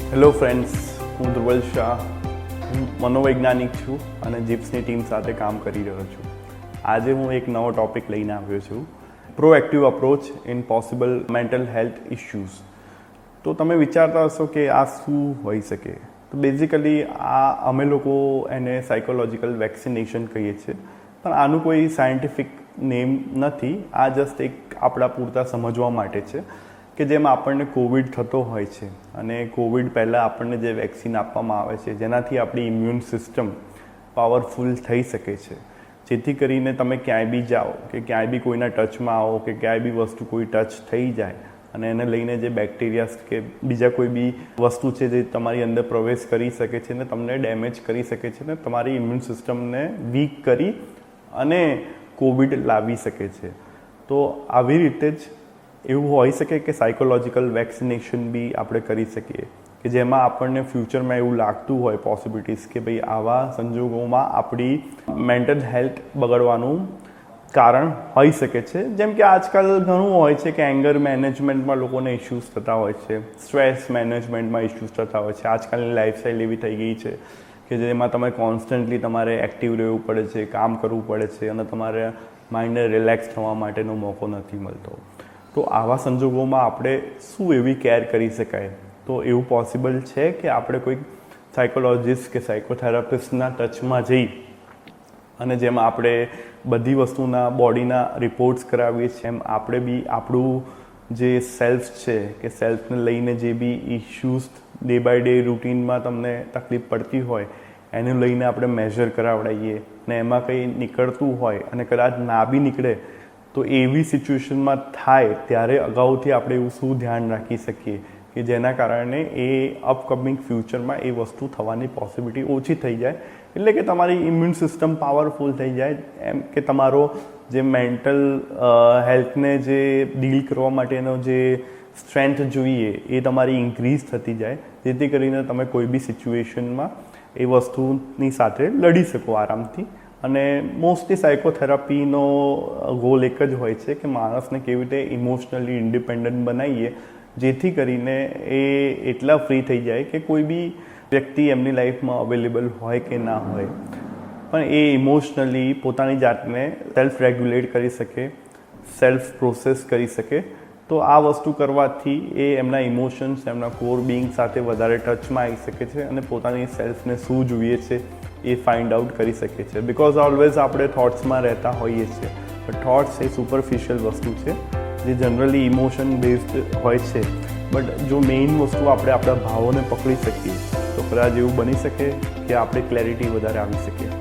Hello friends, હું ધ્રુવલ શાહ. હું મનોવૈજ્ઞાનિક છું અને જીપ્સની ટીમ સાથે કામ કરી રહ્યો છું. આજે હું એક નવો ટૉપિક લઈને આવ્યો છું, proactive approach in possible mental health issues. તો તમે વિચારતા હશો કે આ શું હોઈ શકે. તો બેઝિકલી અમે લોકો એને સાયકોલોજીકલ વેક્સિનેશન કહીએ છીએ, પણ આનું કોઈ સાયન્ટિફિક નેમ નથી. આ જસ્ટ એક આપણા પૂરતા સમજવા માટે છે કે જેમાં આપણને કોવિડ થતો હોય છે અને કોવિડ પહેલાં આપણને જે વેક્સિન આપવામાં આવે છે જેનાથી આપણી ઇમ્યુન સિસ્ટમ પાવરફુલ થઈ શકે છે, જેથી કરીને તમે ક્યાંય બી જાઓ કે ક્યાંય બી કોઈના ટચમાં આવો કે ક્યાંય બી વસ્તુ કોઈ ટચ થઈ જાય અને એને લઈને જે બેક્ટેરિયાસ કે બીજા કોઈ બી વસ્તુ છે જે તમારી અંદર પ્રવેશ કરી શકે છે ને તમને ડેમેજ કરી શકે છે ને તમારી ઇમ્યુન સિસ્ટમને વીક કરી અને કોવિડ લાવી શકે છે. તો આવી રીતે જ એવું હોઈ શકે કે સાયકોલોજીકલ વેક્સિનેશન બી આપણે કરી શકીએ કે જેમાં આપણને ફ્યુચરમાં એવું લાગતું હોય પોસિબિલિટીઝ કે ભાઈ આવા સંજોગોમાં આપણી મેન્ટલ હેલ્થ બગડવાનું કારણ હોઈ શકે છે. જેમ કે આજકાલ ઘણું હોય છે કે એંગર મેનેજમેન્ટમાં લોકોને ઇશ્યુઝ થતા હોય છે, સ્ટ્રેસ મેનેજમેન્ટમાં ઇશ્યુઝ થતા હોય છે. આજકાલની લાઈફસ્ટાઈલ એવી થઈ ગઈ છે કે જેમાં તમે કોન્સ્ટન્ટલી તમારે એક્ટિવ રહેવું પડે છે, કામ કરવું પડે છે અને તમારે માઇન્ડને રિલેક્સ થવા માટેનો મોકો નથી મળતો. તો આવા સંજોગોમાં આપણે શું એવી કેર કરી શકાય? તો એવું પોસિબલ છે કે આપણે કોઈક સાયકોલોજીસ્ટ કે સાયકોથેરાપિસ્ટના ટચમાં જઈ અને જેમાં આપણે બધી વસ્તુના બોડીના રિપોર્ટ્સ કરાવીએ છીએ એમ આપણે બી આપણું જે સેલ્ફ છે કે સેલ્ફને લઈને જે બી ઇશ્યુઝ ડે બાય ડે રૂટીનમાં તમને તકલીફ પડતી હોય એને લઈને આપણે મેજર કરાવડાવીએ ને એમાં કંઈ નીકળતું હોય અને કદાચ ના બી નીકળે તો એવી સિચ્યુએશનમાં થાય ત્યારે અગાઉથી આપણે એવું શું ધ્યાન રાખી શકીએ કે જેના કારણે એ અપકમિંગ ફ્યુચરમાં એ વસ્તુ થવાની પોસિબિલિટી ઓછી થઈ જાય. એટલે કે તમારી ઇમ્યુન સિસ્ટમ પાવરફુલ થઈ જાય, એમ કે તમારો જે મેન્ટલ હેલ્થને જે ડીલ કરવા માટેનો જે સ્ટ્રેન્થ જોઈએ એ તમારી ઇન્ક્રીઝ થતી જાય, જેથી કરીને તમે કોઈ બી સિચ્યુએશનમાં એ વસ્તુની સાથે લડી શકો આરામથી. અને મોસ્ટલી સાયકોથેરાપીનો ગોલ એક જ હોય છે કે માણસને કેવી રીતે ઇમોશનલી ઇન્ડિપેન્ડન્ટ બનાવીએ જેથી કરીને એ એટલા ફ્રી થઈ જાય કે કોઈ બી વ્યક્તિ એમની લાઈફમાં અવેલેબલ હોય કે ના હોય પણ એ ઇમોશનલી પોતાની જાતને સેલ્ફ રેગ્યુલેટ કરી શકે, સેલ્ફ પ્રોસેસ કરી શકે. તો આ વસ્તુ કરવાથી એ એમના ઇમોશન્સ, એમના કોર બિંગ સાથે વધારે ટચમાં આવી શકે છે અને પોતાની સેલ્ફને શું જોઈએ છે એ ફાઇન્ડ આઉટ કરી શકે છે. બિકોઝ ઓલવેઝ આપણે થોટ્સમાં રહેતા હોઈએ છીએ, પણ થોટ્સ એ સુપરફિશિયલ વસ્તુ છે જે જનરલી ઇમોશન બેઝડ હોય છે. બટ જો મેઇન વસ્તુ આપણે આપણા ભાવોને પકડી શકીએ તો કદાચ એવું બની શકે કે આપણે ક્લેરિટી વધારે આવી શકે.